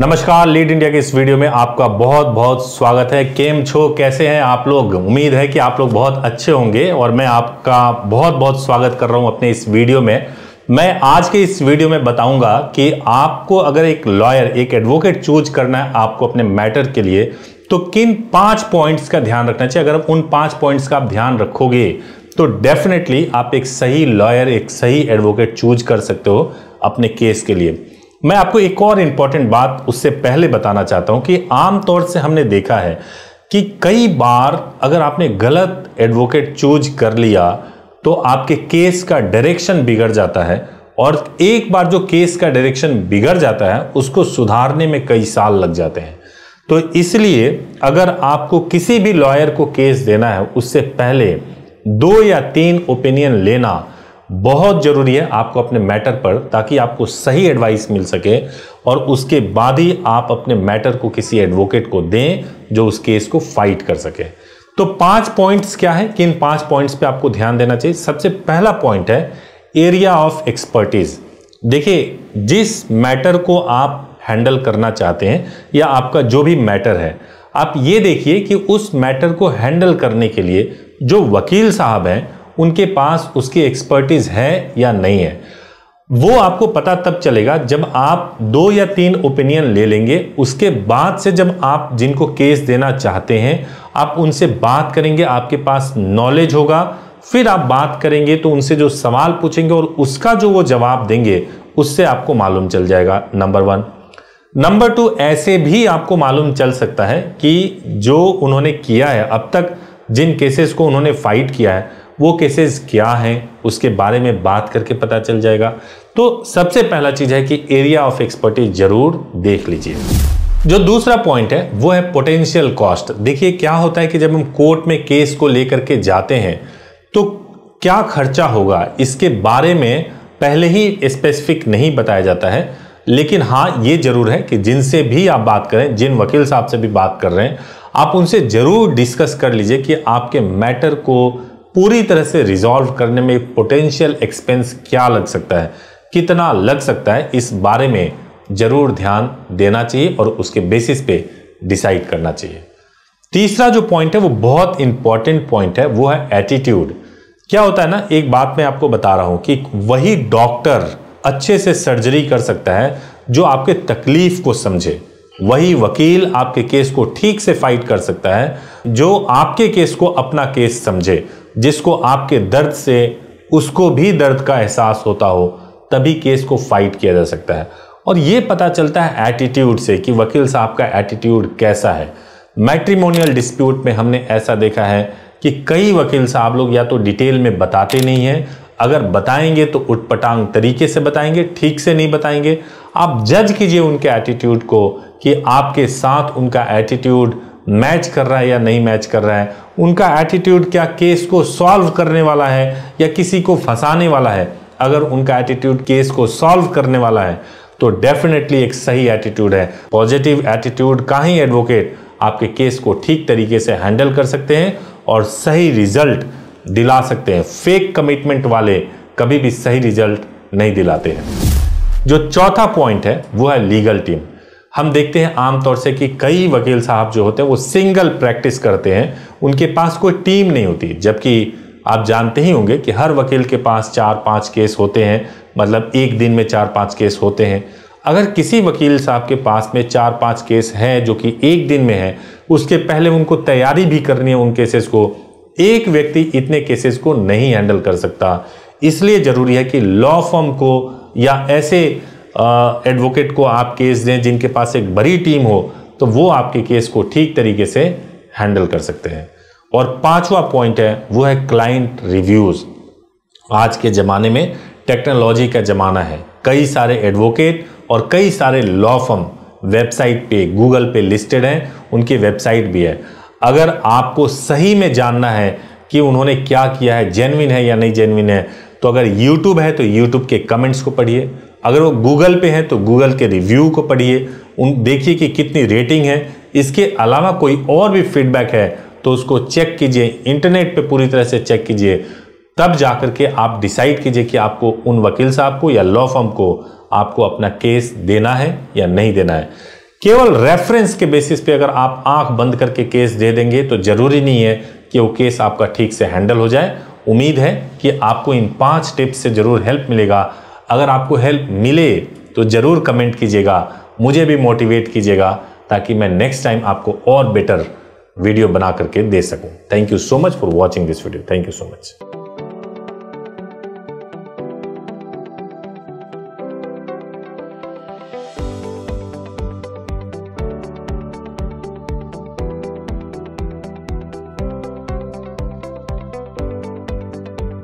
नमस्कार, lead India के इस वीडियो में आपका बहुत बहुत स्वागत है। केम छो, कैसे हैं आप लोग? उम्मीद है कि आप लोग बहुत अच्छे होंगे और मैं आपका बहुत बहुत स्वागत कर रहा हूं अपने इस वीडियो में। मैं आज के इस वीडियो में बताऊंगा कि आपको अगर एक लॉयर, एक एडवोकेट चूज करना है आपको अपने मैटर के लिए, तो किन 5 पॉइंट्स का ध्यान रखना चाहिए। अगर उन 5 पॉइंट्स का आप ध्यान रखोगे तो डेफिनेटली आप एक सही लॉयर, एक सही एडवोकेट चूज कर सकते हो अपने केस के लिए। मैं आपको एक और इंपॉर्टेंट बात उससे पहले बताना चाहता हूं कि आमतौर से हमने देखा है कि कई बार अगर आपने गलत एडवोकेट चूज कर लिया तो आपके केस का डायरेक्शन बिगड़ जाता है, और एक बार जो केस का डायरेक्शन बिगड़ जाता है उसको सुधारने में कई साल लग जाते हैं। तो इसलिए अगर आपको किसी भी लॉयर को केस देना है उससे पहले 2 या 3 ओपिनियन लेना बहुत जरूरी है आपको अपने मैटर पर, ताकि आपको सही एडवाइस मिल सके और उसके बाद ही आप अपने मैटर को किसी एडवोकेट को दें जो उस केस को फाइट कर सके। तो 5 पॉइंट्स क्या है, किन 5 पॉइंट्स पे आपको ध्यान देना चाहिए। सबसे पहला पॉइंट है एरिया ऑफ एक्सपर्टीज। देखिए, जिस मैटर को आप हैंडल करना चाहते हैं या आपका जो भी मैटर है, आप ये देखिए कि उस मैटर को हैंडल करने के लिए जो वकील साहब हैं उनके पास उसकी एक्सपर्टीज है या नहीं है। वो आपको पता तब चलेगा जब आप 2 या 3 ओपिनियन ले लेंगे। उसके बाद से जब आप जिनको केस देना चाहते हैं आप उनसे बात करेंगे, आपके पास नॉलेज होगा, फिर आप बात करेंगे तो उनसे जो सवाल पूछेंगे और उसका जो वो जवाब देंगे उससे आपको मालूम चल जाएगा, नंबर 1। नंबर 2, ऐसे भी आपको मालूम चल सकता है कि जो उन्होंने किया है अब तक, जिन केसेस को उन्होंने फाइट किया है वो केसेस क्या हैं उसके बारे में बात करके पता चल जाएगा। तो सबसे पहला चीज है कि एरिया ऑफ एक्सपर्टीज जरूर देख लीजिए। जो दूसरा पॉइंट है वो है पोटेंशियल कॉस्ट। देखिए, क्या होता है कि जब हम कोर्ट में केस को लेकर के जाते हैं तो क्या खर्चा होगा इसके बारे में पहले ही स्पेसिफिक नहीं बताया जाता है। लेकिन हाँ, ये जरूर है कि जिनसे भी आप बात करें, जिन वकील साहब से भी बात कर रहे हैं, आप उनसे जरूर डिस्कस कर लीजिए कि आपके मैटर को पूरी तरह से रिजॉल्व करने में पोटेंशियल एक्सपेंस क्या लग सकता है, कितना लग सकता है, इस बारे में जरूर ध्यान देना चाहिए और उसके बेसिस पे डिसाइड करना चाहिए। तीसरा जो पॉइंट है वो बहुत इंपॉर्टेंट पॉइंट है, वो है एटीट्यूड। क्या होता है ना, एक बात मैं आपको बता रहा हूं कि वही डॉक्टर अच्छे से सर्जरी कर सकता है जो आपके तकलीफ को समझे, वही वकील आपके केस को ठीक से फाइट कर सकता है जो आपके केस को अपना केस समझे, जिसको आपके दर्द से उसको भी दर्द का एहसास होता हो, तभी केस को फाइट किया जा सकता है। और ये पता चलता है एटीट्यूड से कि वकील साहब का एटीट्यूड कैसा है। मैट्रिमोनियल डिस्प्यूट में हमने ऐसा देखा है कि कई वकील साहब लोग या तो डिटेल में बताते नहीं हैं, अगर बताएंगे तो उटपटांग तरीके से बताएंगे, ठीक से नहीं बताएंगे। आप जज कीजिए उनके एटीट्यूड को कि आपके साथ उनका एटीट्यूड मैच कर रहा है या नहीं मैच कर रहा है। उनका एटीट्यूड क्या केस को सॉल्व करने वाला है या किसी को फंसाने वाला है। अगर उनका एटीट्यूड केस को सॉल्व करने वाला है तो डेफिनेटली एक सही एटीट्यूड है। पॉजिटिव एटीट्यूड का ही एडवोकेट आपके केस को ठीक तरीके से हैंडल कर सकते हैं और सही रिजल्ट दिला सकते हैं। फेक कमिटमेंट वाले कभी भी सही रिजल्ट नहीं दिलाते हैं। जो चौथा पॉइंट है वो है लीगल टीम। हम देखते हैं आमतौर से कि कई वकील साहब जो होते हैं वो सिंगल प्रैक्टिस करते हैं, उनके पास कोई टीम नहीं होती। जबकि आप जानते ही होंगे कि हर वकील के पास 4-5 केस होते हैं, मतलब एक दिन में 4-5 केस होते हैं। अगर किसी वकील साहब के पास में 4-5 केस हैं जो कि एक दिन में है, उसके पहले उनको तैयारी भी करनी है उन केसेस को, एक व्यक्ति इतने केसेस को नहीं हैंडल कर सकता। इसलिए जरूरी है कि लॉ फर्म को या ऐसे एडवोकेट को आप केस दें जिनके पास एक बड़ी टीम हो, तो वो आपके केस को ठीक तरीके से हैंडल कर सकते हैं। और 5वां पॉइंट है वो है क्लाइंट रिव्यूज। आज के ज़माने में टेक्नोलॉजी का ज़माना है, कई सारे एडवोकेट और कई सारे लॉ फर्म वेबसाइट पे, गूगल पे लिस्टेड हैं, उनकी वेबसाइट भी है। अगर आपको सही में जानना है कि उन्होंने क्या किया है, जेन्युइन है या नहीं जेन्युइन है, तो अगर यूट्यूब है तो यूट्यूब के कमेंट्स को पढ़िए, अगर वो गूगल पे है तो गूगल के रिव्यू को पढ़िए, उन देखिए कि कितनी रेटिंग है। इसके अलावा कोई और भी फीडबैक है तो उसको चेक कीजिए, इंटरनेट पे पूरी तरह से चेक कीजिए, तब जाकर के आप डिसाइड कीजिए कि आपको उन वकील साहब को या लॉ फर्म को आपको अपना केस देना है या नहीं देना है। केवल रेफरेंस के बेसिस पे अगर आप आंख बंद करके केस दे देंगे तो जरूरी नहीं है कि वो केस आपका ठीक से हैंडल हो जाए। उम्मीद है कि आपको इन 5 टिप्स से जरूर हेल्प मिलेगा। अगर आपको हेल्प मिले तो जरूर कमेंट कीजिएगा, मुझे भी मोटिवेट कीजिएगा ताकि मैं नेक्स्ट टाइम आपको और बेटर वीडियो बना करके दे सकूं। Thank you so much for watching this video. Thank you so much.